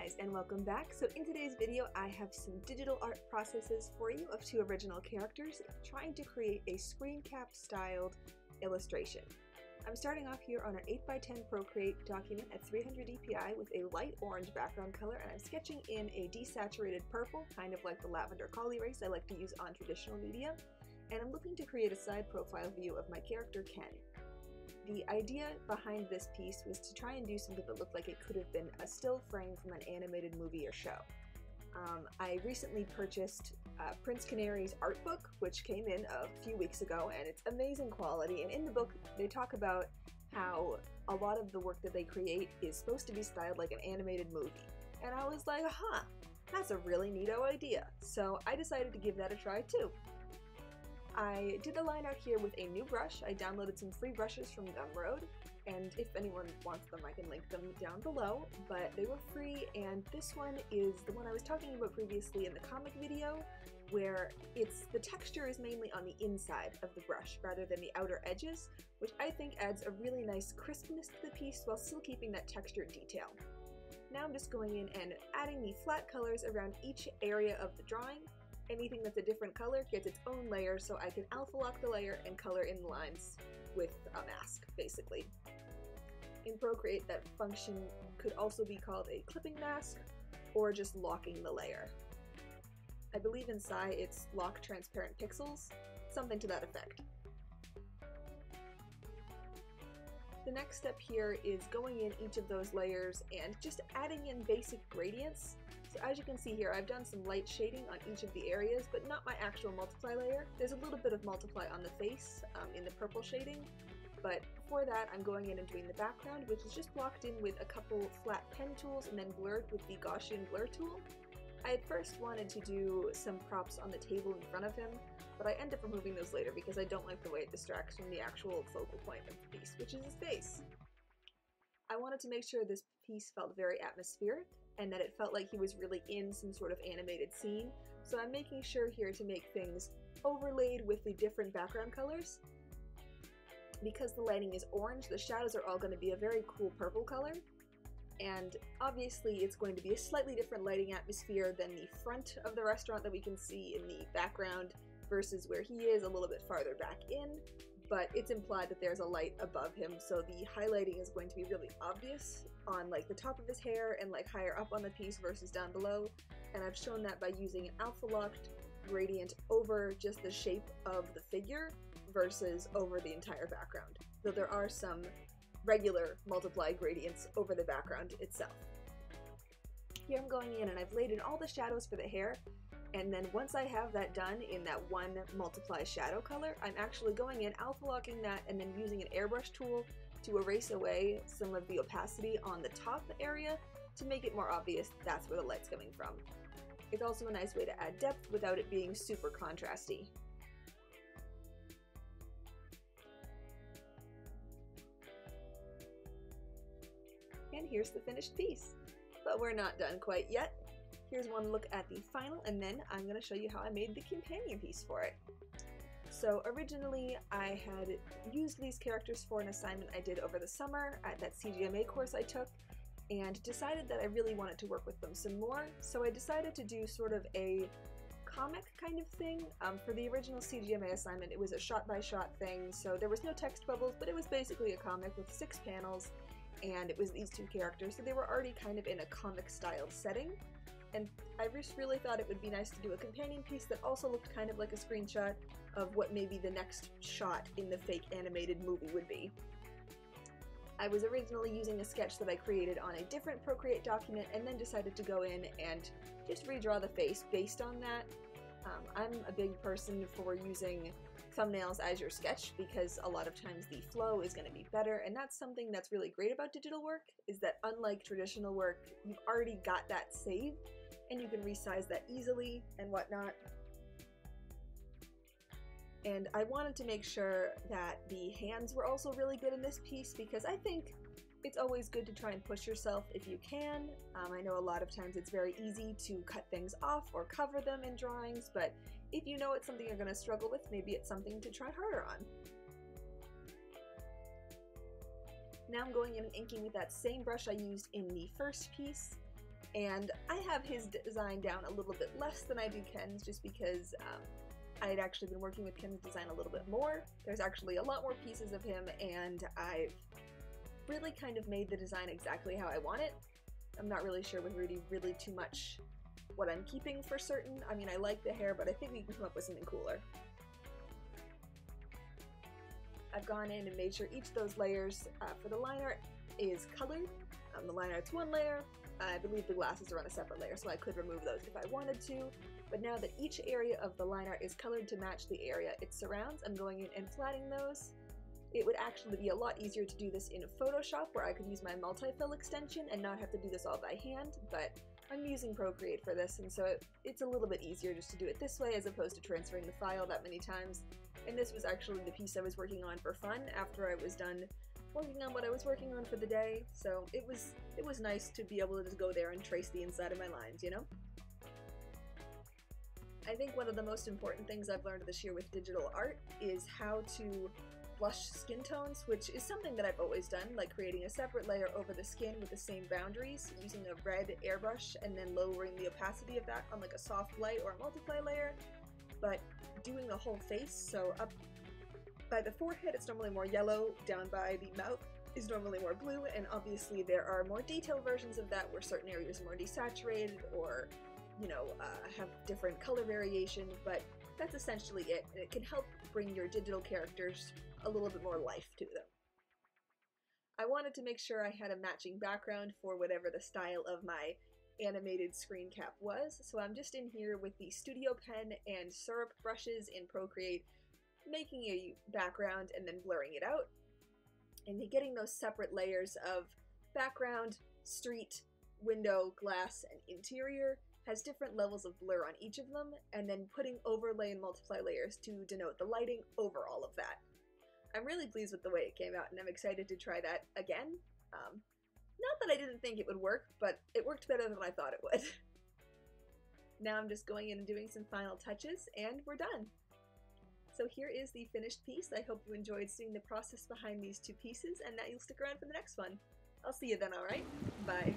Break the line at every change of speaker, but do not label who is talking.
guys, and welcome back. So in today's video I have some digital art processes for you of two original characters trying to create a screen cap styled illustration. I'm starting off here on an 8x10 Procreate document at 300 dpi with a light orange background color, and I'm sketching in a desaturated purple, kind of like the lavender cauli erase I like to use on traditional media, and I'm looking to create a side profile view of my character Ken. The idea behind this piece was to try and do something that looked like it could have been a still frame from an animated movie or show. I recently purchased Prince Canary's art book, which came in a few weeks ago, and it's amazing quality, and in the book they talk about how a lot of the work that they create is supposed to be styled like an animated movie. And I was like, huh, that's a really neato idea. So I decided to give that a try too. I did the line out here with a new brush. I downloaded some free brushes from Gumroad, and if anyone wants them I can link them down below, but they were free, and this one is the one I was talking about previously in the comic video, where the texture is mainly on the inside of the brush rather than the outer edges, which I think adds a really nice crispness to the piece while still keeping that textured detail. Now I'm just going in and adding the flat colors around each area of the drawing. Anything that's a different color gets its own layer, so I can alpha lock the layer and color in lines with a mask, basically. In Procreate, that function could also be called a clipping mask, or just locking the layer. I believe in Sci it's lock transparent pixels, something to that effect. The next step here is going in each of those layers and just adding in basic gradients. So as you can see here, I've done some light shading on each of the areas, but not my actual multiply layer. There's a little bit of multiply on the face in the purple shading, but for that I'm going in and doing the background, which is just blocked in with a couple flat pen tools and then blurred with the Gaussian blur tool. I had first wanted to do some props on the table in front of him, but I end up removing those later because I don't like the way it distracts from the actual focal point of the piece, which is his face. I wanted to make sure this piece felt very atmospheric and that it felt like he was really in some sort of animated scene, so I'm making sure here to make things overlaid with the different background colors. Because the lighting is orange, the shadows are all going to be a very cool purple color, and obviously it's going to be a slightly different lighting atmosphere than the front of the restaurant that we can see in the background versus where he is a little bit farther back in, but it's implied that there's a light above him, so the highlighting is going to be really obvious on like the top of his hair and like higher up on the piece versus down below, and I've shown that by using an alpha locked gradient over just the shape of the figure versus over the entire background, though there are some regular multiply gradients over the background itself. Here I'm going in and I've laid in all the shadows for the hair, and then once I have that done in that one multiply shadow color, I'm actually going in, alpha locking that, and then using an airbrush tool to erase away some of the opacity on the top area to make it more obvious that's where the light's coming from. It's also a nice way to add depth without it being super contrasty. And here's the finished piece. But we're not done quite yet. Here's one look at the final, and then I'm going to show you how I made the companion piece for it. So originally I had used these characters for an assignment I did over the summer at that CGMA course I took, and decided that I really wanted to work with them some more, so I decided to do sort of a comic kind of thing. For the original CGMA assignment it was a shot-by-shot thing, so there was no text bubbles, but it was basically a comic with 6 panels, and it was these two characters, so they were already kind of in a comic-styled setting. And I just really thought it would be nice to do a companion piece that also looked kind of like a screenshot of what maybe the next shot in the fake animated movie would be. I was originally using a sketch that I created on a different Procreate document and then decided to go in and just redraw the face based on that. I'm a big person for using thumbnails as your sketch because a lot of times the flow is going to be better, and that's something that's really great about digital work, is that unlike traditional work, you've already got that saved and you can resize that easily and whatnot. And I wanted to make sure that the hands were also really good in this piece because I think it's always good to try and push yourself if you can. I know a lot of times it's very easy to cut things off or cover them in drawings, but if you know it's something you're going to struggle with, maybe it's something to try harder on. Now I'm going in and inking with that same brush I used in the first piece, And I have his design down a little bit less than I do Ken's, just because I had actually been working with Ken's design a little bit more. There's actually a lot more pieces of him, and I've really kind of made the design exactly how I want it. I'm not really sure with Rudy really too much what I'm keeping for certain. I mean, I like the hair, but I think we can come up with something cooler. I've gone in and made sure each of those layers for the line art is colored. The line art's one layer. I believe the glasses are on a separate layer, so I could remove those if I wanted to. But now that each area of the line art is colored to match the area it surrounds, I'm going in and flattening those. It would actually be a lot easier to do this in Photoshop, where I could use my multi-fill extension and not have to do this all by hand, but I'm using Procreate for this, and so it's a little bit easier just to do it this way as opposed to transferring the file that many times. And this was actually the piece I was working on for fun after I was done working on what I was working on for the day, so it was nice to be able to just go there and trace the inside of my lines, you know? I think one of the most important things I've learned this year with digital art is how to blush skin tones, which is something that I've always done, like creating a separate layer over the skin with the same boundaries, using a red airbrush and then lowering the opacity of that on like a soft light or a multiply layer, but doing the whole face, so up by the forehead it's normally more yellow, down by the mouth is normally more blue, and obviously there are more detailed versions of that where certain areas are more desaturated or, you know, have different color variation, but that's essentially it, and it can help bring your digital characters a little bit more life to them. I wanted to make sure I had a matching background for whatever the style of my animated screen cap was, so I'm just in here with the Studio Pen and Syrup brushes in Procreate, making a background and then blurring it out, and getting those separate layers of background, street, window, glass, and interior has different levels of blur on each of them, and then putting overlay and multiply layers to denote the lighting over all of that. I'm really pleased with the way it came out, and I'm excited to try that again. Not that I didn't think it would work, but it worked better than I thought it would. Now I'm just going in and doing some final touches, and we're done. So here is the finished piece. I hope you enjoyed seeing the process behind these two pieces, and that you'll stick around for the next one. I'll see you then, alright? Bye.